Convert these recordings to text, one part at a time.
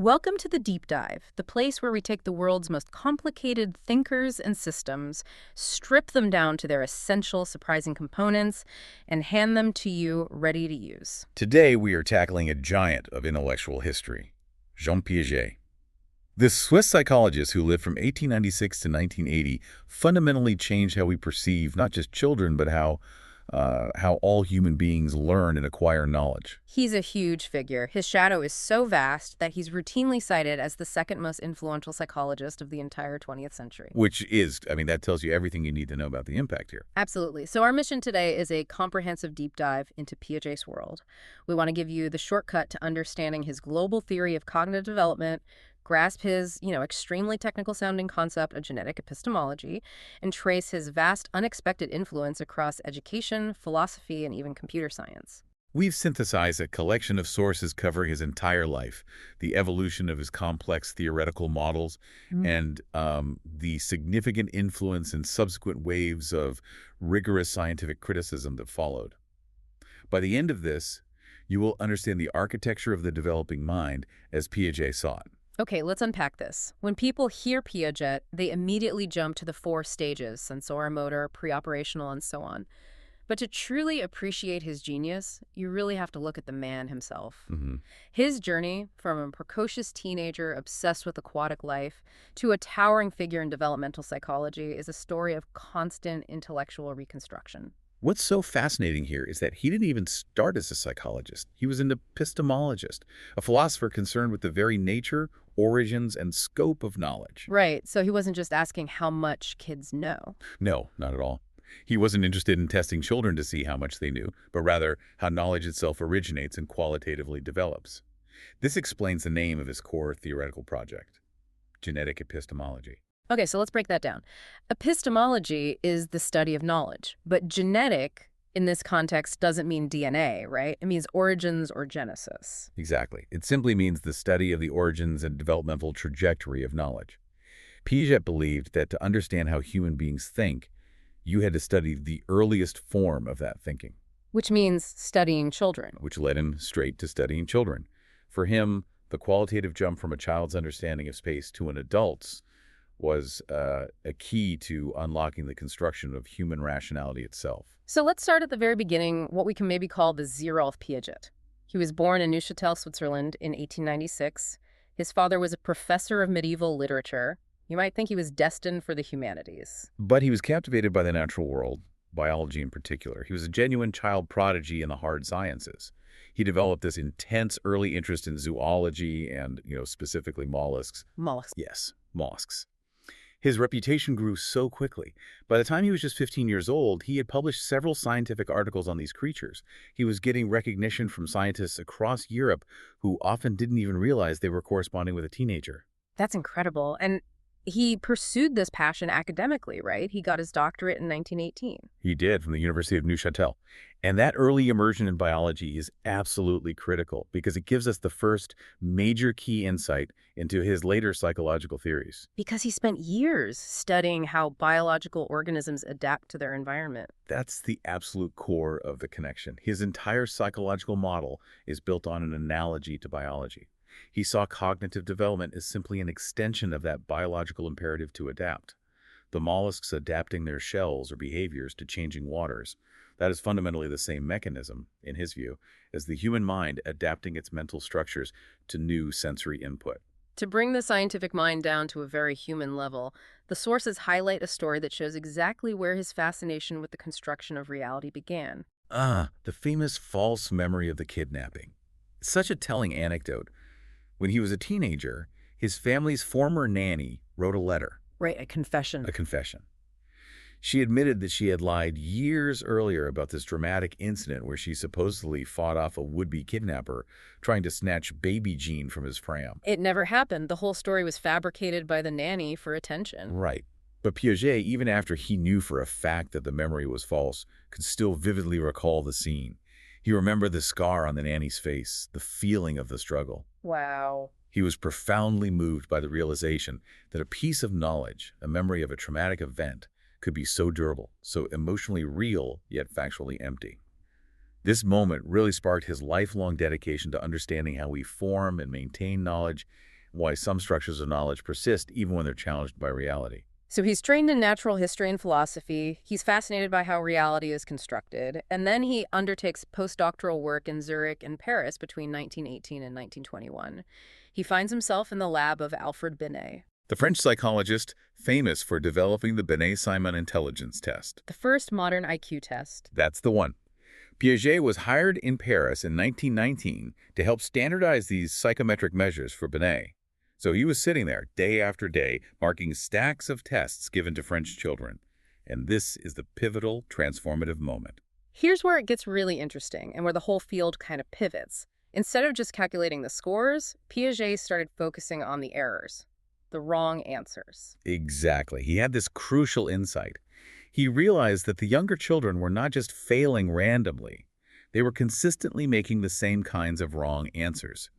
Welcome to the Deep Dive, the place where we take the world's most complicated thinkers and systems, strip them down to their essential, surprising components, and hand them to you ready to use. Today, we are tackling a giant of intellectual history, Jean Piaget. This Swiss psychologist who lived from 1896 to 1980 fundamentally changed how we perceive not just children, but how all human beings learn and acquire knowledge. He's a huge figure. His shadow is so vast that he's routinely cited as the second most influential psychologist of the entire 20th century. Which is, that tells you everything you need to know about the impact here. Absolutely. So our mission today is a comprehensive deep dive into Piaget's world. We want to give you the shortcut to understanding his global theory of cognitive development, grasp his, extremely technical sounding concept of genetic epistemology, and trace his vast, unexpected influence across education, philosophy, and even computer science. We've synthesized a collection of sources covering his entire life, the evolution of his complex theoretical models, and the significant influence and subsequent waves of rigorous scientific criticism that followed. By the end of this, you will understand the architecture of the developing mind as Piaget saw it. Okay, let's unpack this. When people hear Piaget, they immediately jump to the 4 stages, Sensorimotor, Preoperational, and so on. But to truly appreciate his genius, you really have to look at the man himself. His journey from a precocious teenager obsessed with aquatic life to a towering figure in developmental psychology is a story of constant intellectual reconstruction. What's so fascinating here is that he didn't even start as a psychologist. He was an epistemologist, a philosopher concerned with the very nature, origins, and scope of knowledge. Right, so he wasn't just asking how much kids know. No, not at all. He wasn't interested in testing children to see how much they knew, but rather how knowledge itself originates and qualitatively develops. This explains the name of his core theoretical project, genetic epistemology. Okay, so let's break that down. Epistemology is the study of knowledge, but genetic in this context doesn't mean DNA, right? It means origins or genesis. Exactly. It simply means the study of the origins and developmental trajectory of knowledge. Piaget believed that to understand how human beings think, you had to study the earliest form of that thinking. Which means studying children. Which led him straight to studying children. For him, the qualitative jump from a child's understanding of space to an adult's was a key to unlocking the construction of human rationality itself. So let's start at the very beginning, what we can maybe call the Zeroeth Piaget. He was born in Neuchâtel, Switzerland in 1896. His father was a professor of medieval literature. You might think he was destined for the humanities. But he was captivated by the natural world, biology in particular. He was a genuine child prodigy in the hard sciences. He developed this intense early interest in zoology and, specifically mollusks. Mollusks. Yes, mollusks. His reputation grew so quickly. By the time he was just 15 years old, he had published several scientific articles on these creatures. He was getting recognition from scientists across Europe who often didn't even realize they were corresponding with a teenager. That's incredible. And he pursued this passion academically, right? He got his doctorate in 1918. He did, from the University of Neuchâtel. And that early immersion in biology is absolutely critical because it gives us the first major key insight into his later psychological theories. Because he spent years studying how biological organisms adapt to their environment. That's the absolute core of the connection. His entire psychological model is built on an analogy to biology. He saw cognitive development as simply an extension of that biological imperative to adapt. The mollusks adapting their shells or behaviors to changing waters. That is fundamentally the same mechanism, in his view, as the human mind adapting its mental structures to new sensory input. To bring the scientific mind down to a very human level, the sources highlight a story that shows exactly where his fascination with the construction of reality began. The famous false memory of the kidnapping. It's such a telling anecdote. When he was a teenager, his family's former nanny wrote a letter. Right, a confession. A confession. She admitted that she had lied years earlier about this dramatic incident where she supposedly fought off a would-be kidnapper trying to snatch baby Jean from his pram. It never happened. The whole story was fabricated by the nanny for attention. Right. But Piaget, even after he knew for a fact that the memory was false, could still vividly recall the scene. He remembered the scar on the nanny's face, the feeling of the struggle. Wow. He was profoundly moved by the realization that a piece of knowledge, a memory of a traumatic event, could be so durable, so emotionally real, yet factually empty. This moment really sparked his lifelong dedication to understanding how we form and maintain knowledge, and why some structures of knowledge persist even when they're challenged by reality. So he's trained in natural history and philosophy. He's fascinated by how reality is constructed. And then he undertakes postdoctoral work in Zurich and Paris between 1918 and 1921. He finds himself in the lab of Alfred Binet, The French psychologist, famous for developing the Binet-Simon intelligence test. the first modern IQ test. That's the one. Piaget was hired in Paris in 1919 to help standardize these psychometric measures for Binet. So he was sitting there day after day, marking stacks of tests given to French children. And this is the pivotal, transformative moment. Here's where it gets really interesting and where the whole field kind of pivots. Instead of just calculating the scores, Piaget started focusing on the errors, the wrong answers. Exactly. He had this crucial insight. He realized that the younger children were not just failing randomly. They were consistently making the same kinds of wrong answers.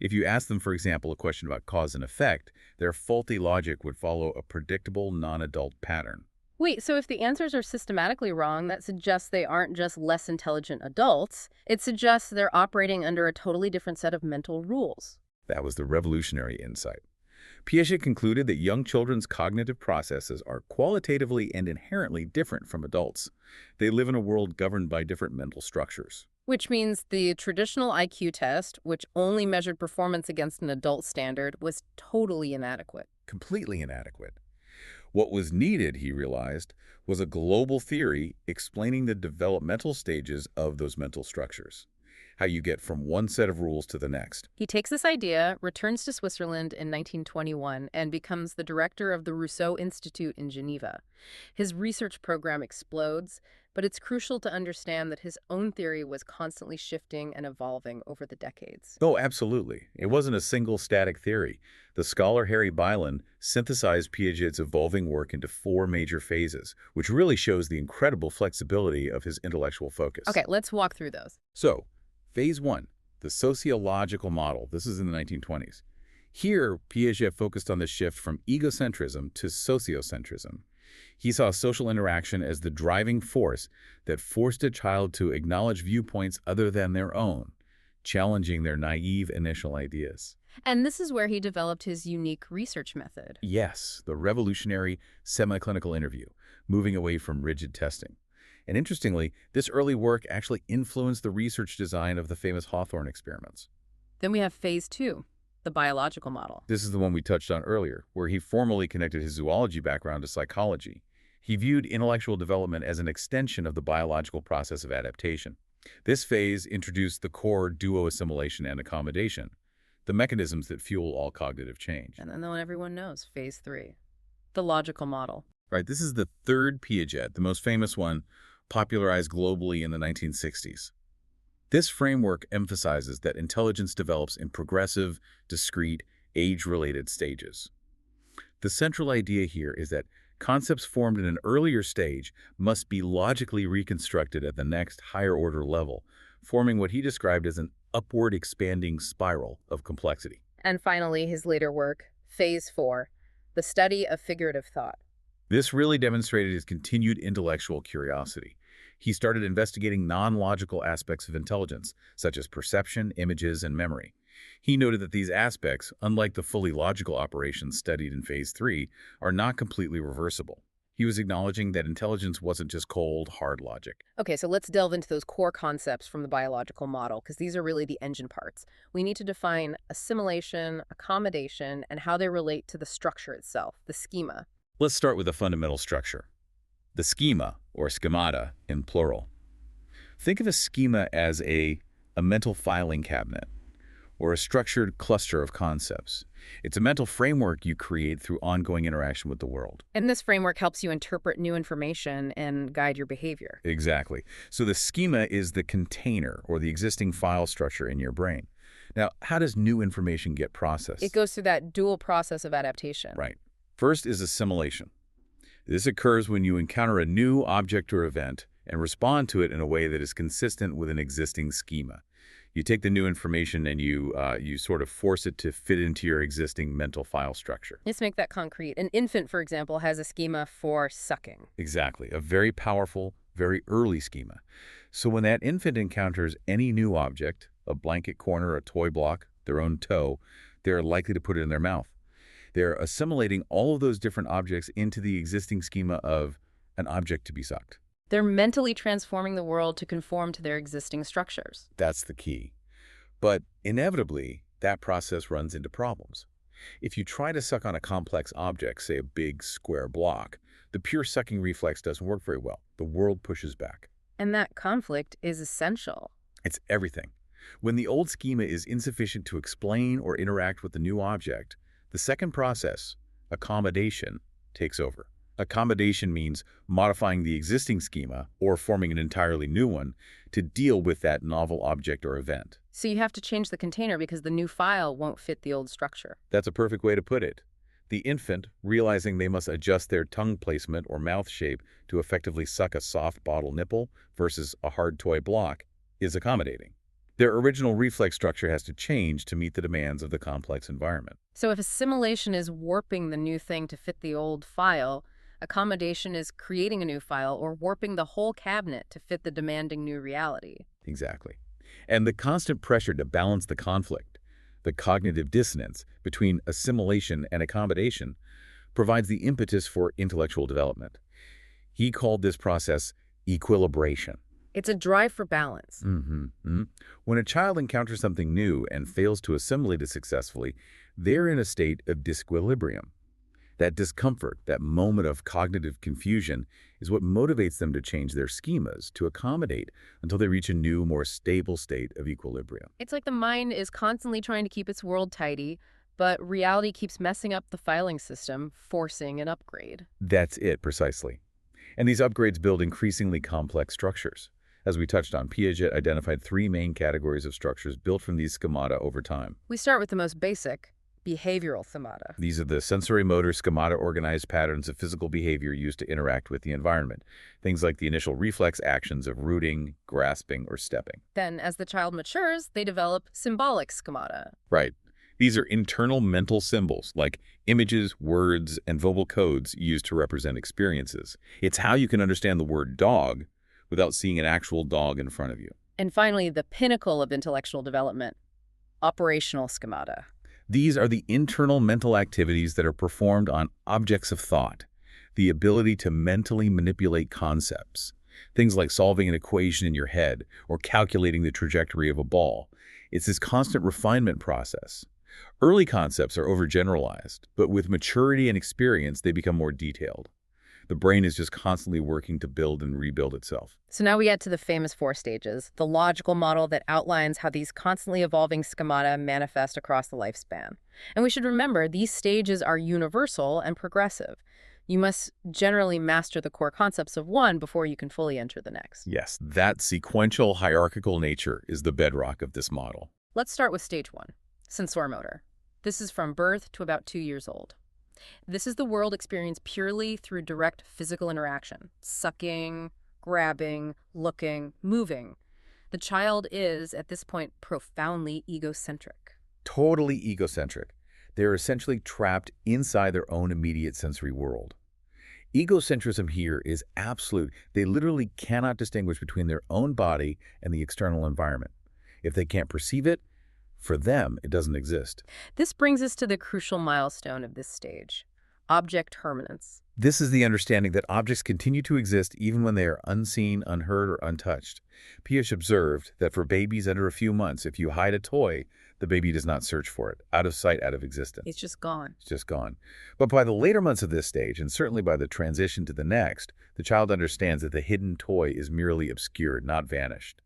If you ask them, for example, a question about cause and effect, their faulty logic would follow a predictable non-adult pattern. Wait, so if the answers are systematically wrong, that suggests they aren't just less intelligent adults. It suggests they're operating under a totally different set of mental rules. That was the revolutionary insight. Piaget concluded that young children's cognitive processes are qualitatively and inherently different from adults. They live in a world governed by different mental structures. Which means the traditional IQ test, which only measured performance against an adult standard, was totally inadequate. Completely inadequate. What was needed, he realized, was a global theory explaining the developmental stages of those mental structures, how you get from one set of rules to the next. He takes this idea, returns to Switzerland in 1921, and becomes the director of the Rousseau Institute in Geneva. His research program explodes, but it's crucial to understand that his own theory was constantly shifting and evolving over the decades. Oh, absolutely. It wasn't a single static theory. The scholar Harry Bylan synthesized Piaget's evolving work into 4 major phases, which really shows the incredible flexibility of his intellectual focus. Okay, let's walk through those. So, Phase 1, the sociological model. This is in the 1920s. Here, Piaget focused on the shift from egocentrism to sociocentrism. He saw social interaction as the driving force that forced a child to acknowledge viewpoints other than their own, challenging their naive initial ideas. And this is where he developed his unique research method. Yes, the revolutionary semi-clinical interview, moving away from rigid testing. And interestingly, this early work actually influenced the research design of the famous Hawthorne experiments. Then we have phase 2, the biological model. This is the one we touched on earlier, where he formally connected his zoology background to psychology. He viewed intellectual development as an extension of the biological process of adaptation. This phase introduced the core duo assimilation and accommodation, the mechanisms that fuel all cognitive change. And then the one everyone knows, phase 3, the logical model. Right, this is the third Piaget, the most famous one, popularized globally in the 1960s. This framework emphasizes that intelligence develops in progressive, discrete, age-related stages. The central idea here is that concepts formed in an earlier stage must be logically reconstructed at the next higher-order level, forming what he described as an upward expanding spiral of complexity. And finally, his later work, phase 4, the study of figurative thought. This really demonstrated his continued intellectual curiosity. He started investigating non-logical aspects of intelligence, such as perception, images, and memory. He noted that these aspects, unlike the fully logical operations studied in Phase 3, are not completely reversible. He was acknowledging that intelligence wasn't just cold, hard logic. Okay, so let's delve into those core concepts from the biological model, because these are really the engine parts. We need to define assimilation, accommodation, and how they relate to the structure itself, the schema. Let's start with the fundamental structure. The schema, or schemata in plural. Think of a schema as a mental filing cabinet, or a structured cluster of concepts. It's a mental framework you create through ongoing interaction with the world. And this framework helps you interpret new information and guide your behavior. Exactly. So the schema is the container, or the existing file structure in your brain. Now, how does new information get processed? It goes through that dual process of adaptation. Right. First is assimilation. This occurs when you encounter a new object or event and respond to it in a way that is consistent with an existing schema. You take the new information and you sort of force it to fit into your existing mental file structure. Let's make that concrete. An infant, for example, has a schema for sucking. Exactly. A very powerful, very early schema. So when that infant encounters any new object, a blanket corner, a toy block, their own toe, they're likely to put it in their mouth. They're assimilating all of those different objects into the existing schema of an object to be sucked. They're mentally transforming the world to conform to their existing structures. That's the key. But inevitably, that process runs into problems. If you try to suck on a complex object, say a big square block, the pure sucking reflex doesn't work very well. The world pushes back. And that conflict is essential. It's everything. When the old schema is insufficient to explain or interact with the new object, the second process, accommodation, takes over. Accommodation means modifying the existing schema or forming an entirely new one to deal with that novel object or event. So you have to change the container because the new file won't fit the old structure. That's a perfect way to put it. The infant, realizing they must adjust their tongue placement or mouth shape to effectively suck a soft bottle nipple versus a hard toy block, is accommodating. Their original reflex structure has to change to meet the demands of the complex environment. So if assimilation is warping the new thing to fit the old file, accommodation is creating a new file or warping the whole cabinet to fit the demanding new reality. Exactly. And the constant pressure to balance the conflict, the cognitive dissonance between assimilation and accommodation, provides the impetus for intellectual development. He called this process equilibration. It's a drive for balance. When a child encounters something new and fails to assimilate it successfully, they're in a state of disequilibrium. That discomfort, that moment of cognitive confusion, is what motivates them to change their schemas to accommodate until they reach a new, more stable state of equilibrium. It's like the mind is constantly trying to keep its world tidy, but reality keeps messing up the filing system, forcing an upgrade. That's it, precisely. And these upgrades build increasingly complex structures. As we touched on, Piaget identified three main categories of structures built from these schemata over time. We start with the most basic, behavioral schemata. These are the sensorimotor schemata, organized patterns of physical behavior used to interact with the environment. Things like the initial reflex actions of rooting, grasping, or stepping. Then, as the child matures, they develop symbolic schemata. Right. These are internal mental symbols, like images, words, and verbal codes used to represent experiences. It's how you can understand the word dog without seeing an actual dog in front of you. And finally, the pinnacle of intellectual development, operational schemata. These are the internal mental activities that are performed on objects of thought, the ability to mentally manipulate concepts. Things like solving an equation in your head or calculating the trajectory of a ball. It's this constant refinement process. Early concepts are overgeneralized, but with maturity and experience, they become more detailed. The brain is just constantly working to build and rebuild itself. So now we get to the famous 4 stages, the logical model that outlines how these constantly evolving schemata manifest across the lifespan. And we should remember, these stages are universal and progressive. You must generally master the core concepts of one before you can fully enter the next. Yes, that sequential hierarchical nature is the bedrock of this model. Let's start with stage 1, sensorimotor. This is from birth to about 2 years old. This is the world experienced purely through direct physical interaction, sucking, grabbing, looking, moving. The child is, at this point, profoundly egocentric. Totally egocentric. They're essentially trapped inside their own immediate sensory world. Egocentrism here is absolute. They literally cannot distinguish between their own body and the external environment. If they can't perceive it, for them, it doesn't exist. This brings us to the crucial milestone of this stage, object permanence. This is the understanding that objects continue to exist even when they are unseen, unheard, or untouched. Piaget observed that for babies under a few months, if you hide a toy, the baby does not search for it. Out of sight, out of existence. It's just gone. It's just gone. But by the later months of this stage, and certainly by the transition to the next, the child understands that the hidden toy is merely obscured, not vanished.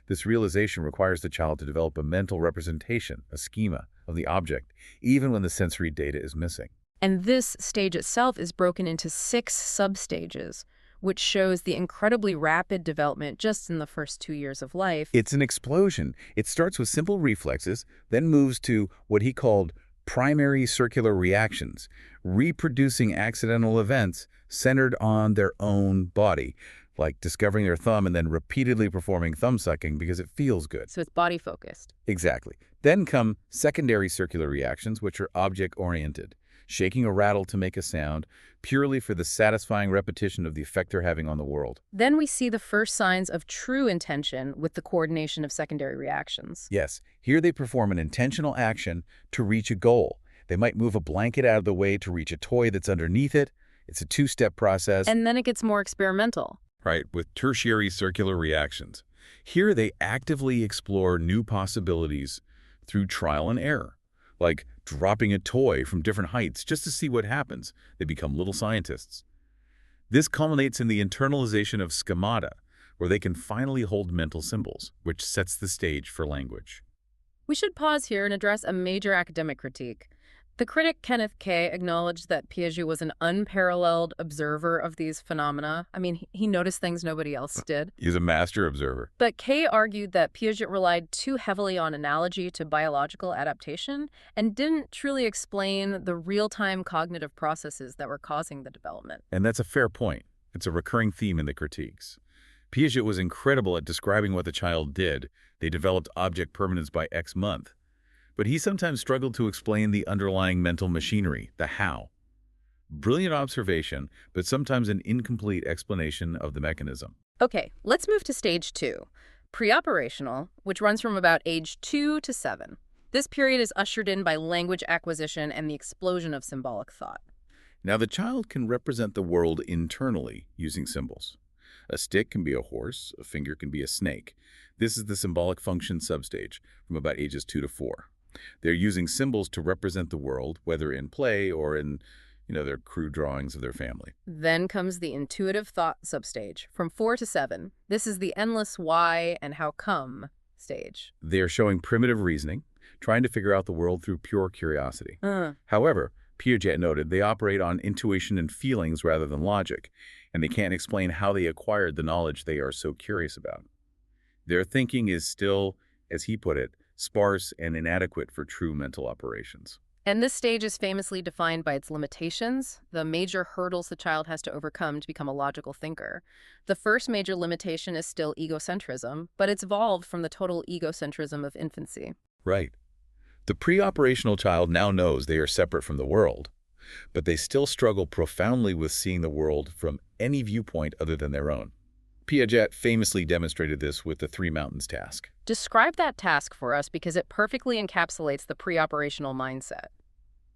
This realization requires the child to develop a mental representation, a schema, of the object, even when the sensory data is missing. And this stage itself is broken into 6 substages, which shows the incredibly rapid development just in the first 2 years of life. It's an explosion. It starts with simple reflexes, then moves to what he called primary circular reactions, reproducing accidental events centered on their own body, like discovering their thumb and then repeatedly performing thumb sucking because it feels good. So it's body-focused. Exactly. Then come secondary circular reactions, which are object-oriented, shaking a rattle to make a sound, purely for the satisfying repetition of the effect they're having on the world. Then we see the first signs of true intention with the coordination of secondary reactions. Yes, here they perform an intentional action to reach a goal. They might move a blanket out of the way to reach a toy that's underneath it. It's a two-step process. And then it gets more experimental. Right, with tertiary circular reactions. Here they actively explore new possibilities through trial and error, like dropping a toy from different heights just to see what happens. They become little scientists. This culminates in the internalization of schemata, where they can finally hold mental symbols, which sets the stage for language. We should pause here and address a major academic critique. The critic Kenneth Kay acknowledged that Piaget was an unparalleled observer of these phenomena. I mean, he noticed things nobody else did. He's a master observer. But Kay argued that Piaget relied too heavily on analogy to biological adaptation and didn't truly explain the real-time cognitive processes that were causing the development. And that's a fair point. It's a recurring theme in the critiques. Piaget was incredible at describing what the child did. They developed object permanence by X month. But he sometimes struggled to explain the underlying mental machinery, the how. Brilliant observation, but sometimes an incomplete explanation of the mechanism. Okay, let's move to stage 2, preoperational, which runs from about age 2 to 7. This period is ushered in by language acquisition and the explosion of symbolic thought. Now, the child can represent the world internally using symbols. A stick can be a horse, a finger can be a snake. This is the symbolic function substage from about ages 2 to 4. They're using symbols to represent the world, whether in play or in, their crude drawings of their family. Then comes the intuitive thought substage, from 4 to 7. This is the endless why and how come stage. They're showing primitive reasoning, trying to figure out the world through pure curiosity. However, Piaget noted they operate on intuition and feelings rather than logic, and they can't explain how they acquired the knowledge they are so curious about. Their thinking is still, as he put it, sparse and inadequate for true mental operations. And this stage is famously defined by its limitations, the major hurdles the child has to overcome to become a logical thinker. The first major limitation is still egocentrism, but it's evolved from the total egocentrism of infancy. Right. The pre-operational child now knows they are separate from the world, but they still struggle profoundly with seeing the world from any viewpoint other than their own. Piaget famously demonstrated this with the Three Mountains task. Describe that task for us because it perfectly encapsulates the pre-operational mindset.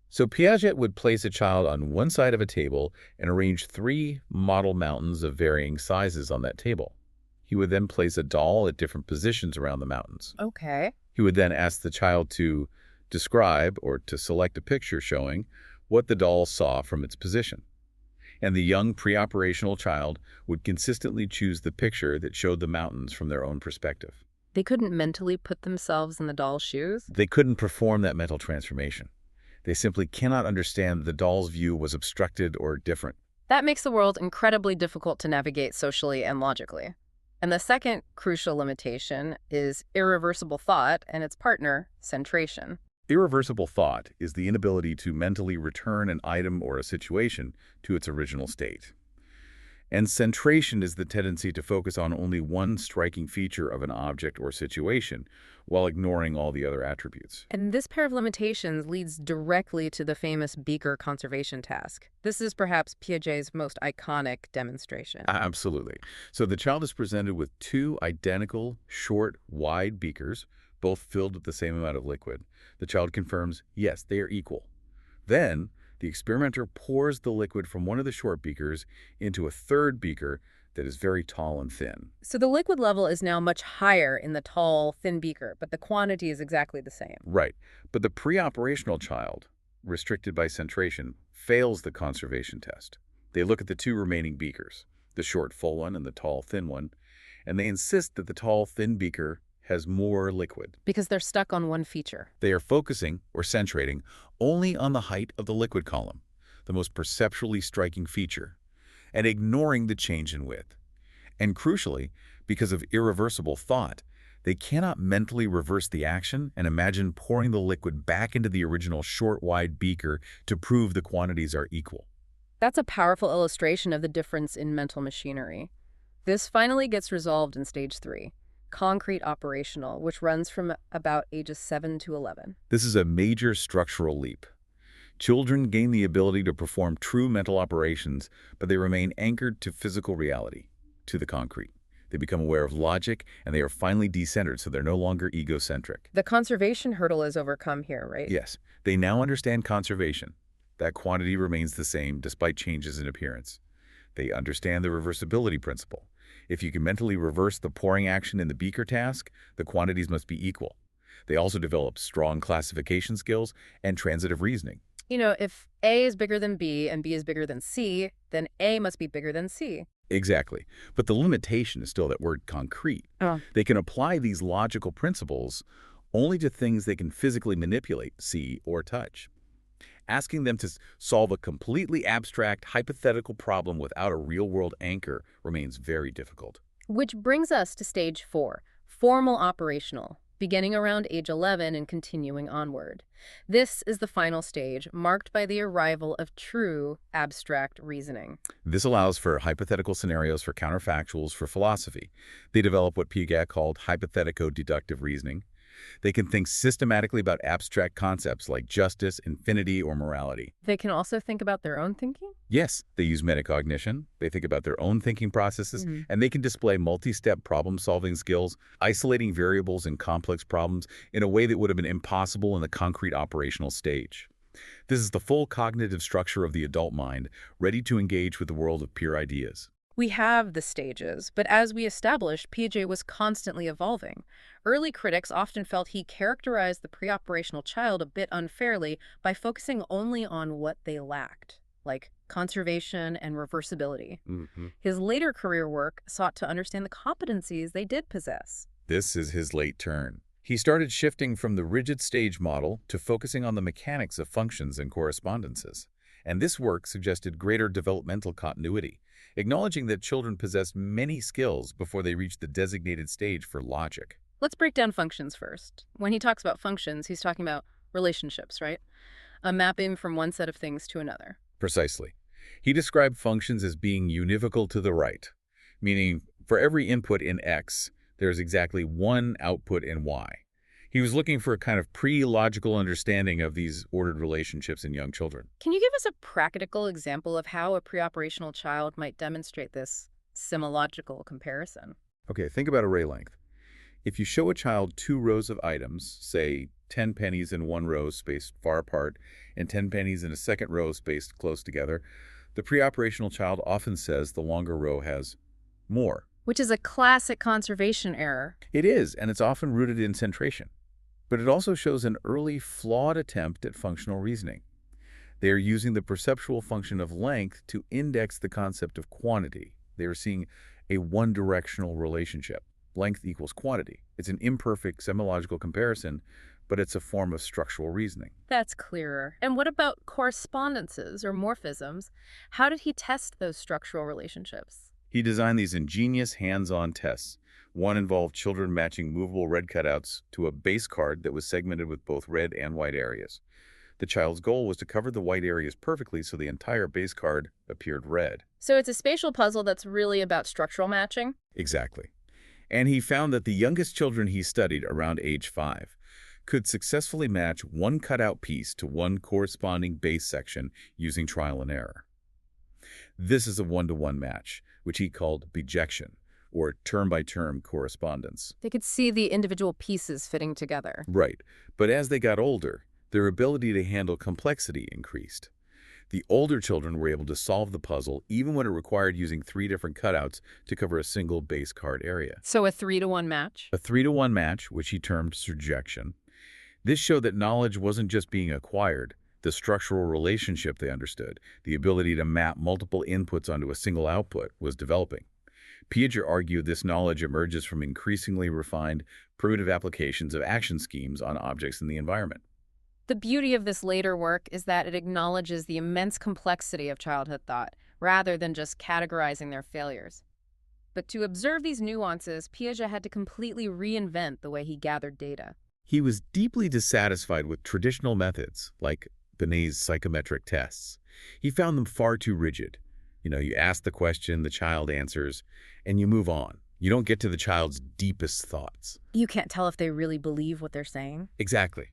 So Piaget would place a child on one side of a table and arrange 3 model mountains of varying sizes on that table. He would then place a doll at different positions around the mountains. Okay. He would then ask the child to describe or to select a picture showing what the doll saw from its position. And the young pre-operational child would consistently choose the picture that showed the mountains from their own perspective. They couldn't mentally put themselves in the doll's shoes? They couldn't perform that mental transformation. They simply cannot understand that the doll's view was obstructed or different. That makes the world incredibly difficult to navigate socially and logically. And the second crucial limitation is irreversible thought and its partner, centration. Irreversible thought is the inability to mentally return an item or a situation to its original state. And centration is the tendency to focus on only one striking feature of an object or situation while ignoring all the other attributes. And this pair of limitations leads directly to the famous beaker conservation task. This is perhaps Piaget's most iconic demonstration. Absolutely. So the child is presented with 2 identical, short, wide beakers, both filled with the same amount of liquid. The child confirms, yes, they are equal. Then, the experimenter pours the liquid from one of the short beakers into a third beaker that is very tall and thin. So the liquid level is now much higher in the tall, thin beaker, but the quantity is exactly the same. Right. But the pre-operational child, restricted by centration, fails the conservation test. They look at the 2 remaining beakers, the short, full one and the tall, thin one, and they insist that the tall, thin beaker has more liquid. Because they're stuck on one feature. They are focusing, or centrating, only on the height of the liquid column, the most perceptually striking feature, and ignoring the change in width. And crucially, because of irreversible thought, they cannot mentally reverse the action and imagine pouring the liquid back into the original short, wide beaker to prove the quantities are equal. That's a powerful illustration of the difference in mental machinery. This finally gets resolved in stage 3. Concrete operational, which runs from about ages 7 to 11. This is a major structural leap. Children gain the ability to perform true mental operations, but they remain anchored to physical reality, to the concrete. They become aware of logic, and they are finally decentered, so they're no longer egocentric. The conservation hurdle is overcome here, right? Yes, they now understand conservation. That quantity remains the same despite changes in appearance. They understand the reversibility principle. If you can mentally reverse the pouring action in the beaker task, the quantities must be equal. They also develop strong classification skills and transitive reasoning. If A is bigger than B and B is bigger than C, then A must be bigger than C. Exactly. But the limitation is still that word concrete. Oh. They can apply these logical principles only to things they can physically manipulate, see, or touch. Asking them to solve a completely abstract, hypothetical problem without a real-world anchor remains very difficult. Which brings us to stage 4, formal operational, beginning around age 11 and continuing onward. This is the final stage, marked by the arrival of true abstract reasoning. This allows for hypothetical scenarios for counterfactuals for philosophy. They develop what Piaget called hypothetico-deductive reasoning. They can think systematically about abstract concepts like justice, infinity, or morality. They can also think about their own thinking? Yes, they use metacognition, they think about their own thinking processes, and they can display multi-step problem-solving skills, isolating variables in complex problems in a way that would have been impossible in the concrete operational stage. This is the full cognitive structure of the adult mind, ready to engage with the world of pure ideas. We have the stages, but as we established, Piaget was constantly evolving. Early critics often felt he characterized the preoperational child a bit unfairly by focusing only on what they lacked, like conservation and reversibility. His later career work sought to understand the competencies they did possess. This is his late turn. He started shifting from the rigid stage model to focusing on the mechanics of functions and correspondences. And this work suggested greater developmental continuity, acknowledging that children possess many skills before they reach the designated stage for logic. Let's break down functions first. When he talks about functions, he's talking about relationships, right? A mapping from one set of things to another. Precisely. He described functions as being univocal to the right, meaning for every input in X, there's exactly one output in Y. He was looking for a kind of pre-logical understanding of these ordered relationships in young children. Can you give us a practical example of how a preoperational child might demonstrate this semological comparison? Okay, think about array length. If you show a child 2 rows of items, say 10 pennies in one row spaced far apart and 10 pennies in a second row spaced close together, the preoperational child often says the longer row has more. Which is a classic conservation error. It is, and it's often rooted in centration. But it also shows an early, flawed attempt at functional reasoning. They are using the perceptual function of length to index the concept of quantity. They are seeing a one-directional relationship. Length equals quantity. It's an imperfect semological comparison, but it's a form of structural reasoning. That's clearer. And what about correspondences or morphisms? How did he test those structural relationships? He designed these ingenious hands-on tests. One involved children matching movable red cutouts to a base card that was segmented with both red and white areas. The child's goal was to cover the white areas perfectly so the entire base card appeared red. So it's a spatial puzzle that's really about structural matching? Exactly. And he found that the youngest children he studied, around age 5, could successfully match one cutout piece to one corresponding base section using trial and error. This is a one-to-one match, which he called bijection, or term-by-term correspondence. They could see the individual pieces fitting together. Right. But as they got older, their ability to handle complexity increased. The older children were able to solve the puzzle even when it required using 3 different cutouts to cover a single base card area. So a 3-to-1 match? A 3-to-1 match, which he termed surjection. This showed that knowledge wasn't just being acquired. The structural relationship they understood, the ability to map multiple inputs onto a single output, was developing. Piaget argued this knowledge emerges from increasingly refined, primitive applications of action schemes on objects in the environment. The beauty of this later work is that it acknowledges the immense complexity of childhood thought, rather than just categorizing their failures. But to observe these nuances, Piaget had to completely reinvent the way he gathered data. He was deeply dissatisfied with traditional methods, like Binet's psychometric tests. He found them far too rigid. You ask the question, the child answers, and you move on. You don't get to the child's deepest thoughts. You can't tell if they really believe what they're saying. Exactly.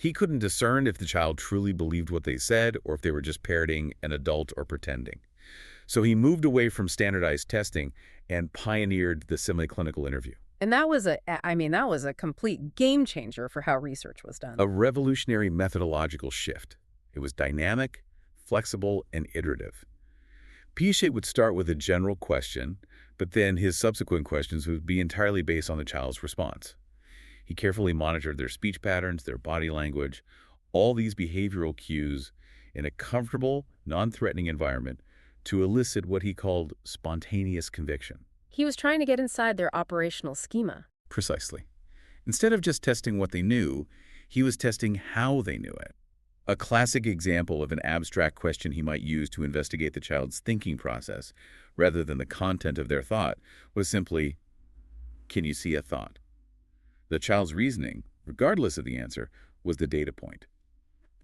He couldn't discern if the child truly believed what they said or if they were just parroting an adult or pretending. So he moved away from standardized testing and pioneered the semi-clinical interview. And that was a complete game changer for how research was done. A revolutionary methodological shift. It was dynamic, flexible, and iterative. Piaget would start with a general question, but then his subsequent questions would be entirely based on the child's response. He carefully monitored their speech patterns, their body language, all these behavioral cues in a comfortable, non-threatening environment to elicit what he called spontaneous conviction. He was trying to get inside their operational schema. Precisely. Instead of just testing what they knew, he was testing how they knew it. A classic example of an abstract question he might use to investigate the child's thinking process, rather than the content of their thought, was simply, "Can you see a thought?" The child's reasoning, regardless of the answer, was the data point.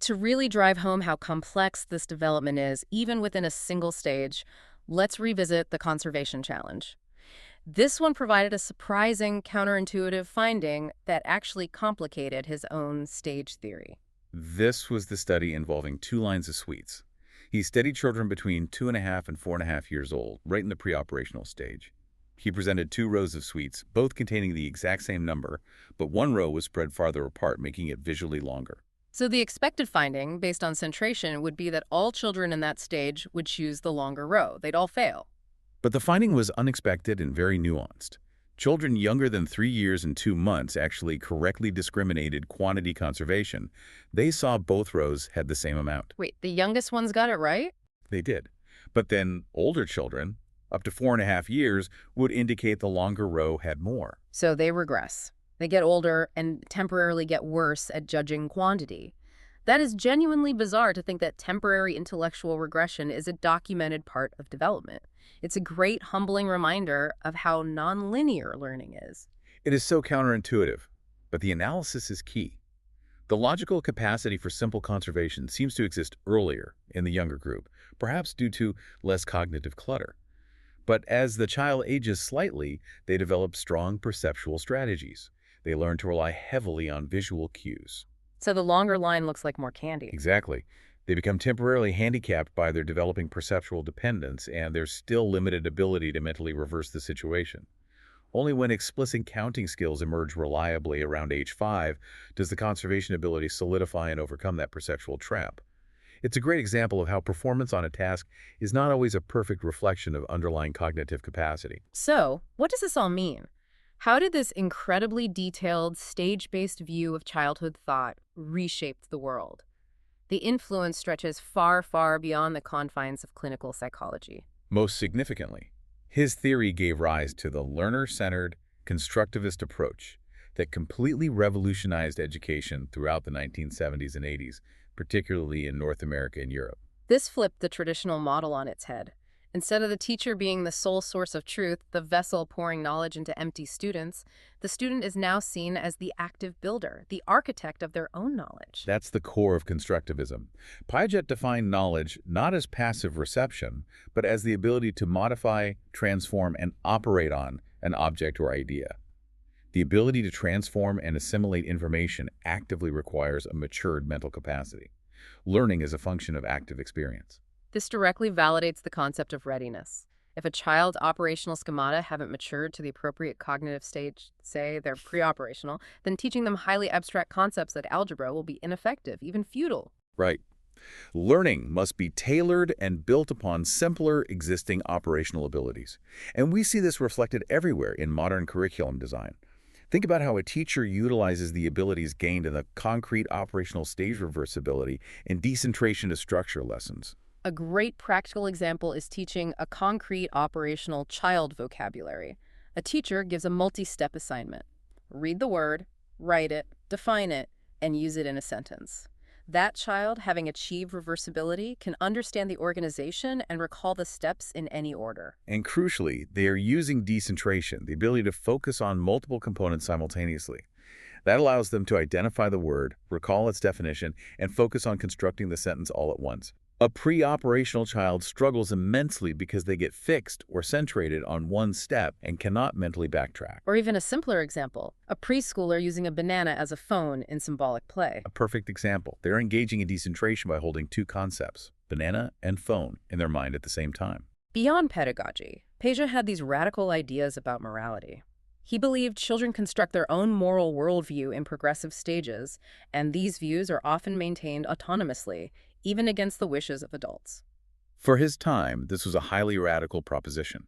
To really drive home how complex this development is, even within a single stage, let's revisit the conservation challenge. This one provided a surprising, counterintuitive finding that actually complicated his own stage theory. This was the study involving 2 lines of sweets. He studied children between 2.5 and 4.5 years old, right in the preoperational stage. He presented 2 rows of sweets, both containing the exact same number, but one row was spread farther apart, making it visually longer. So the expected finding, based on centration, would be that all children in that stage would choose the longer row. They'd all fail. But the finding was unexpected and very nuanced. Children younger than 3 years and 2 months actually correctly discriminated quantity conservation. They saw both rows had the same amount. Wait, the youngest ones got it right? They did. But then older children, up to 4.5 years, would indicate the longer row had more. So they regress. They get older and temporarily get worse at judging quantity. That is genuinely bizarre to think that temporary intellectual regression is a documented part of development. It's a great, humbling reminder of how nonlinear learning is. It is so counterintuitive, but the analysis is key. The logical capacity for simple conservation seems to exist earlier in the younger group, perhaps due to less cognitive clutter. But as the child ages slightly, they develop strong perceptual strategies. They learn to rely heavily on visual cues. So the longer line looks like more candy. Exactly. They become temporarily handicapped by their developing perceptual dependence and their still limited ability to mentally reverse the situation. Only when explicit counting skills emerge reliably around age 5 does the conservation ability solidify and overcome that perceptual trap. It's a great example of how performance on a task is not always a perfect reflection of underlying cognitive capacity. So, what does this all mean? How did this incredibly detailed, stage-based view of childhood thought reshape the world? The influence stretches far, far beyond the confines of clinical psychology. Most significantly, his theory gave rise to the learner-centered, constructivist approach that completely revolutionized education throughout the 1970s and 80s, particularly in North America and Europe. This flipped the traditional model on its head. Instead of the teacher being the sole source of truth, the vessel pouring knowledge into empty students, the student is now seen as the active builder, the architect of their own knowledge. That's the core of constructivism. Piaget defined knowledge not as passive reception, but as the ability to modify, transform, and operate on an object or idea. The ability to transform and assimilate information actively requires a matured mental capacity. Learning is a function of active experience. This directly validates the concept of readiness. If a child's operational schemata haven't matured to the appropriate cognitive stage, say they're preoperational, then teaching them highly abstract concepts like algebra will be ineffective, even futile. Right. Learning must be tailored and built upon simpler existing operational abilities. And we see this reflected everywhere in modern curriculum design. Think about how a teacher utilizes the abilities gained in the concrete operational stage reversibility and decentration to structure lessons. A great practical example is teaching a concrete operational child vocabulary. A teacher gives a multi-step assignment. Read the word, write it, define it, and use it in a sentence. That child, having achieved reversibility, can understand the organization and recall the steps in any order. And crucially, they are using decentration, the ability to focus on multiple components simultaneously. That allows them to identify the word, recall its definition, and focus on constructing the sentence all at once. A preoperational child struggles immensely because they get fixed or centrated on one step and cannot mentally backtrack. Or even a simpler example, a preschooler using a banana as a phone in symbolic play. A perfect example. They're engaging in decentration by holding two concepts, banana and phone, in their mind at the same time. Beyond pedagogy, Piaget had these radical ideas about morality. He believed children construct their own moral worldview in progressive stages, and these views are often maintained autonomously, even against the wishes of adults. For his time, this was a highly radical proposition.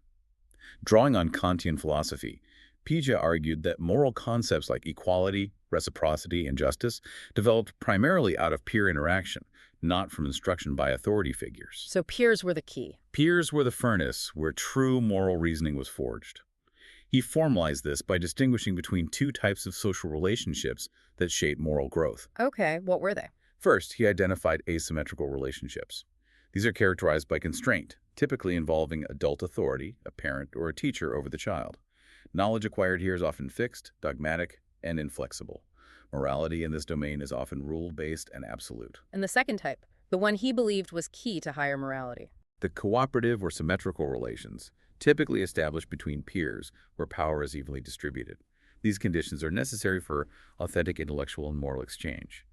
Drawing on Kantian philosophy, Piaget argued that moral concepts like equality, reciprocity, and justice developed primarily out of peer interaction, not from instruction by authority figures. So peers were the key. Peers were the furnace where true moral reasoning was forged. He formalized this by distinguishing between two types of social relationships that shape moral growth. Okay, what were they? First, he identified asymmetrical relationships. These are characterized by constraint, typically involving adult authority, a parent or a teacher over the child. Knowledge acquired here is often fixed, dogmatic, and inflexible. Morality in this domain is often rule-based and absolute. And the second type, the one he believed was key to higher morality. The cooperative or symmetrical relations, typically established between peers where power is evenly distributed. These conditions are necessary for authentic intellectual and moral exchange.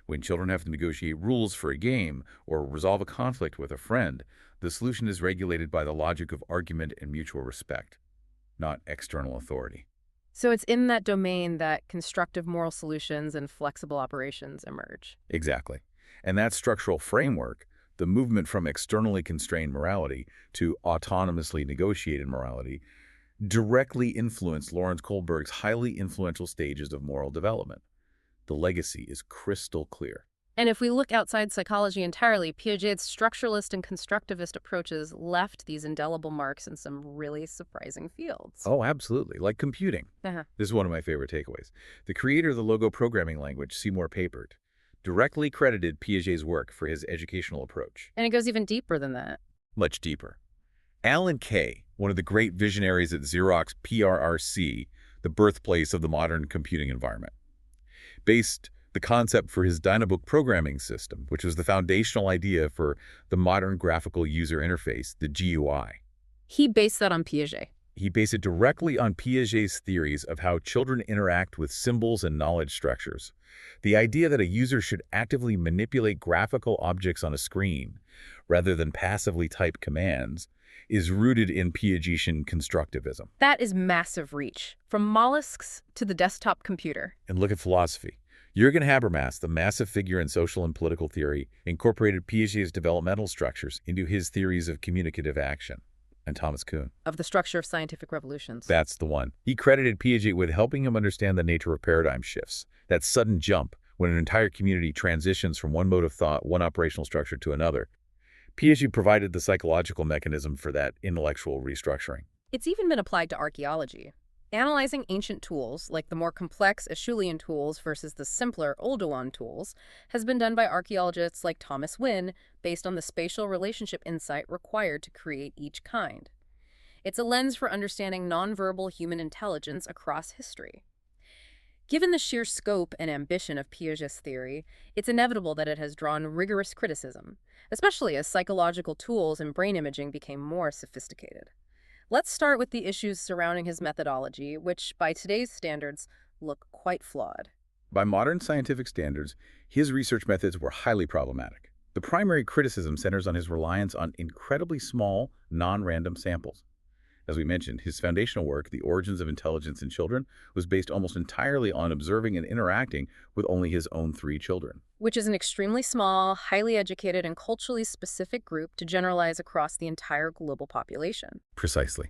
When children have to negotiate rules for a game or resolve a conflict with a friend, the solution is regulated by the logic of argument and mutual respect, not external authority. So it's in that domain that constructive moral solutions and flexible operations emerge. Exactly. And that structural framework, the movement from externally constrained morality to autonomously negotiated morality, directly influenced Lawrence Kohlberg's highly influential stages of moral development. The legacy is crystal clear. And if we look outside psychology entirely, Piaget's structuralist and constructivist approaches left these indelible marks in some really surprising fields. Oh, absolutely. Like computing. Uh-huh. This is one of my favorite takeaways. The creator of the logo programming language, Seymour Papert, directly credited Piaget's work for his educational approach. And it goes even deeper than that. Much deeper. Alan Kay, one of the great visionaries at Xerox PRRC, the birthplace of the modern computing environment, based the concept for his Dynabook programming system, which was the foundational idea for the modern graphical user interface, the GUI. He based that on Piaget. He based it directly on Piaget's theories of how children interact with symbols and knowledge structures. The idea that a user should actively manipulate graphical objects on a screen, rather than passively type commands, is rooted in Piagetian constructivism. That is massive reach, from mollusks to the desktop computer. And look at philosophy. Jürgen Habermas, the massive figure in social and political theory, incorporated Piaget's developmental structures into his theories of communicative action. And Thomas Kuhn. Of the structure of scientific revolutions. That's the one. He credited Piaget with helping him understand the nature of paradigm shifts, that sudden jump when an entire community transitions from one mode of thought, one operational structure to another. Piaget provided the psychological mechanism for that intellectual restructuring. It's even been applied to archaeology. Analyzing ancient tools, like the more complex Acheulean tools versus the simpler Oldowan tools, has been done by archaeologists like Thomas Wynne based on the spatial relationship insight required to create each kind. It's a lens for understanding nonverbal human intelligence across history. Given the sheer scope and ambition of Piaget's theory, it's inevitable that it has drawn rigorous criticism, especially as psychological tools and brain imaging became more sophisticated. Let's start with the issues surrounding his methodology, which, by today's standards, look quite flawed. By modern scientific standards, his research methods were highly problematic. The primary criticism centers on his reliance on incredibly small, non-random samples. As we mentioned, his foundational work, The Origins of Intelligence in Children, was based almost entirely on observing and interacting with only his own 3 children. Which is an extremely small, highly educated, and culturally specific group to generalize across the entire global population. Precisely.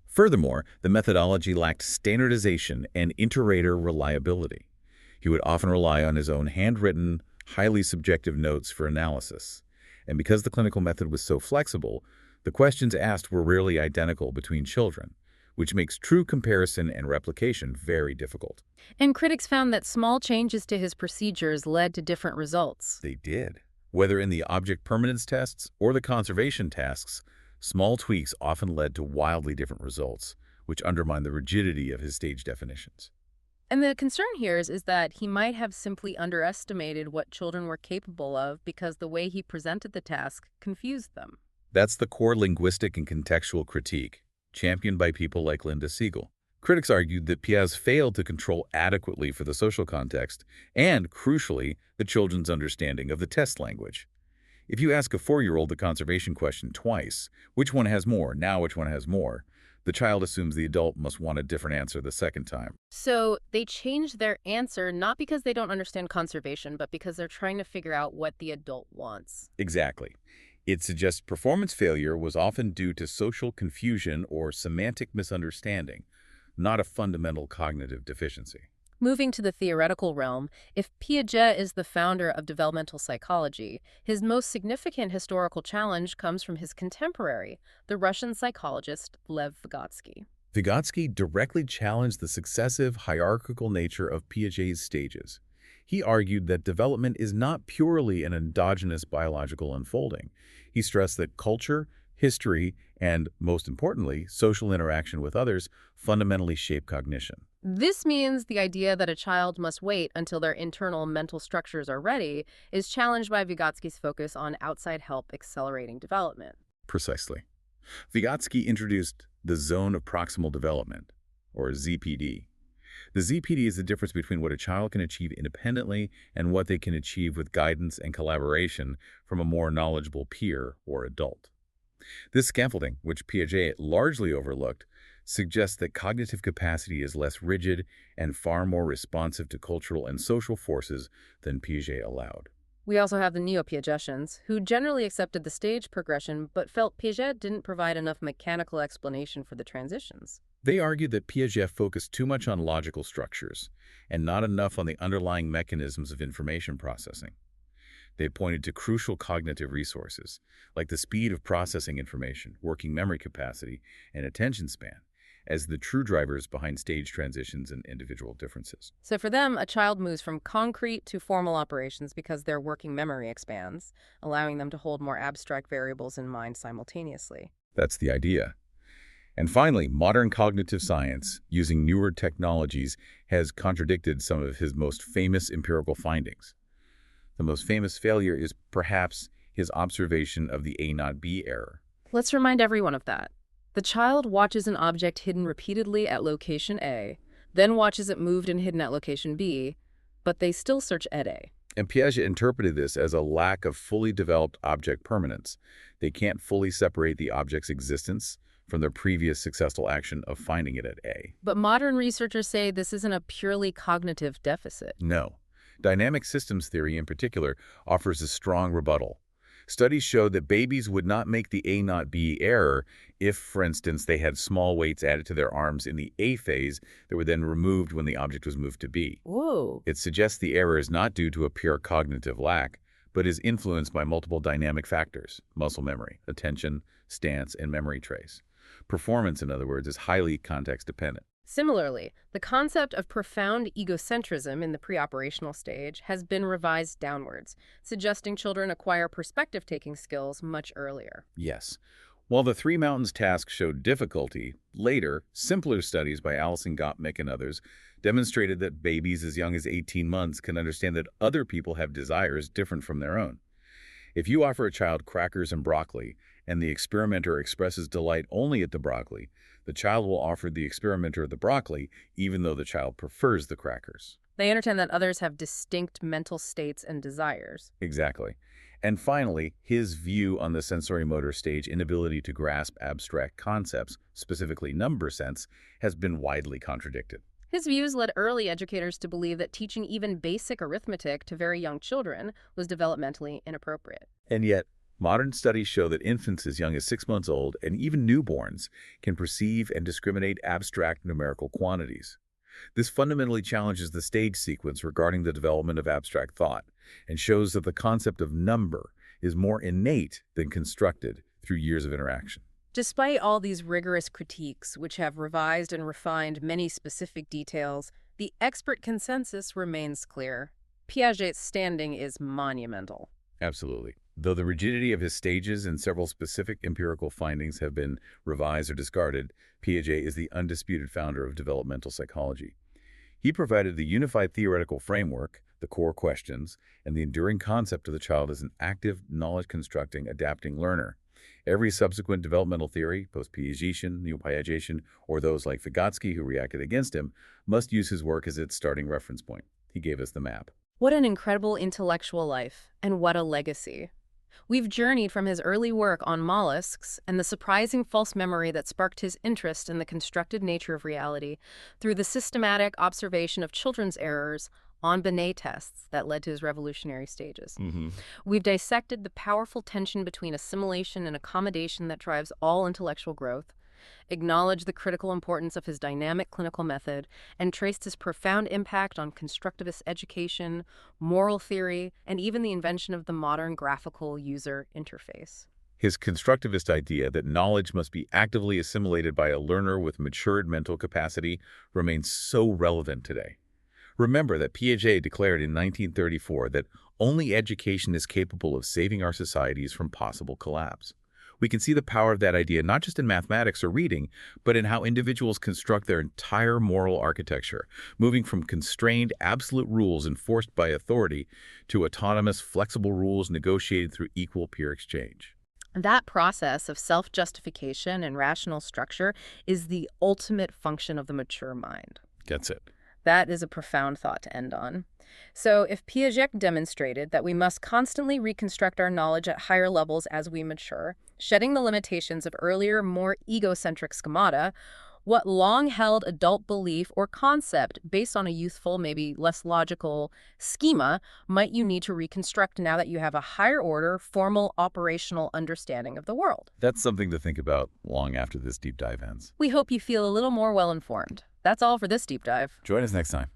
Furthermore, the methodology lacked standardization and inter-rater reliability. He would often rely on his own handwritten, highly subjective notes for analysis. And because the clinical method was so flexible, the questions asked were rarely identical between children, which makes true comparison and replication very difficult. And critics found that small changes to his procedures led to different results. They did. Whether in the object permanence tests or the conservation tasks, small tweaks often led to wildly different results, which undermine the rigidity of his stage definitions. And the concern here is that he might have simply underestimated what children were capable of because the way he presented the task confused them. That's the core linguistic and contextual critique, championed by people like Linda Siegel. Critics argued that Piaget failed to control adequately for the social context and, crucially, the children's understanding of the test language. If you ask a 4-year-old the conservation question twice, which one has more, now which one has more, the child assumes the adult must want a different answer the second time. So they changed their answer not because they don't understand conservation, but because they're trying to figure out what the adult wants. Exactly. It suggests performance failure was often due to social confusion or semantic misunderstanding, not a fundamental cognitive deficiency. Moving to the theoretical realm, if Piaget is the founder of developmental psychology, his most significant historical challenge comes from his contemporary, the Russian psychologist Lev Vygotsky. Vygotsky directly challenged the successive hierarchical nature of Piaget's stages. He argued that development is not purely an endogenous biological unfolding. He stressed that culture, history, and, most importantly, social interaction with others fundamentally shape cognition. This means the idea that a child must wait until their internal mental structures are ready is challenged by Vygotsky's focus on outside help accelerating development. Precisely. Vygotsky introduced the zone of proximal development, or ZPD. The ZPD is the difference between what a child can achieve independently and what they can achieve with guidance and collaboration from a more knowledgeable peer or adult. This scaffolding, which Piaget largely overlooked, suggests that cognitive capacity is less rigid and far more responsive to cultural and social forces than Piaget allowed. We also have the Neo-Piagetians, who generally accepted the stage progression but felt Piaget didn't provide enough mechanical explanation for the transitions. They argued that Piaget focused too much on logical structures and not enough on the underlying mechanisms of information processing. They pointed to crucial cognitive resources, like the speed of processing information, working memory capacity, and attention span, as the true drivers behind stage transitions and individual differences. So for them, a child moves from concrete to formal operations because their working memory expands, allowing them to hold more abstract variables in mind simultaneously. That's the idea. And finally, modern cognitive science, using newer technologies, has contradicted some of his most famous empirical findings. The most famous failure is perhaps his observation of the A not B error. Let's remind everyone of that. The child watches an object hidden repeatedly at location A, then watches it moved and hidden at location B, but they still search at A. And Piaget interpreted this as a lack of fully developed object permanence. They can't fully separate the object's existence from their previous successful action of finding it at A. But modern researchers say this isn't a purely cognitive deficit. No. Dynamic systems theory, in particular, offers a strong rebuttal. Studies showed that babies would not make the A not B error if, for instance, they had small weights added to their arms in the A phase that were then removed when the object was moved to B. Whoa. It suggests the error is not due to a pure cognitive lack, but is influenced by multiple dynamic factors: muscle memory, attention, stance, and memory trace. Performance, in other words, is highly context-dependent. Similarly, the concept of profound egocentrism in the preoperational stage has been revised downwards, suggesting children acquire perspective-taking skills much earlier. Yes. While the Three Mountains task showed difficulty, later, simpler studies by Alison Gottmik and others demonstrated that babies as young as 18 months can understand that other people have desires different from their own. If you offer a child crackers and broccoli, and the experimenter expresses delight only at the broccoli, the child will offer the experimenter the broccoli, even though the child prefers the crackers. They understand that others have distinct mental states and desires. Exactly. And finally, his view on the sensorimotor stage inability to grasp abstract concepts, specifically number sense, has been widely contradicted. His views led early educators to believe that teaching even basic arithmetic to very young children was developmentally inappropriate. And yet, modern studies show that infants as young as 6 months old and even newborns can perceive and discriminate abstract numerical quantities. This fundamentally challenges the stage sequence regarding the development of abstract thought and shows that the concept of number is more innate than constructed through years of interaction. Despite all these rigorous critiques, which have revised and refined many specific details, the expert consensus remains clear. Piaget's standing is monumental. Absolutely. Though the rigidity of his stages and several specific empirical findings have been revised or discarded, Piaget is the undisputed founder of developmental psychology. He provided the unified theoretical framework, the core questions, and the enduring concept of the child as an active, knowledge-constructing, adapting learner. Every subsequent developmental theory, post-Piagetian, neo-Piagetian, or those like Vygotsky who reacted against him, must use his work as its starting reference point. He gave us the map. What an incredible intellectual life, and what a legacy. We've journeyed from his early work on mollusks and the surprising false memory that sparked his interest in the constructed nature of reality through the systematic observation of children's errors on Binet tests that led to his revolutionary stages. We've dissected the powerful tension between assimilation and accommodation that drives all intellectual growth, acknowledged the critical importance of his dynamic clinical method, and traced his profound impact on constructivist education, moral theory, and even the invention of the modern graphical user interface. His constructivist idea that knowledge must be actively assimilated by a learner with matured mental capacity remains so relevant today. Remember that Piaget declared in 1934 that only education is capable of saving our societies from possible collapse. We can see the power of that idea not just in mathematics or reading, but in how individuals construct their entire moral architecture, moving from constrained, absolute rules enforced by authority to autonomous, flexible rules negotiated through equal peer exchange. That process of self-justification and rational structure is the ultimate function of the mature mind. Gets it. That is a profound thought to end on. So if Piaget demonstrated that we must constantly reconstruct our knowledge at higher levels as we mature, shedding the limitations of earlier, more egocentric schemata, what long-held adult belief or concept based on a youthful, maybe less logical schema might you need to reconstruct now that you have a higher order, formal, operational understanding of the world? That's something to think about long after this deep dive ends. We hope you feel a little more well-informed. That's all for this deep dive. Join us next time.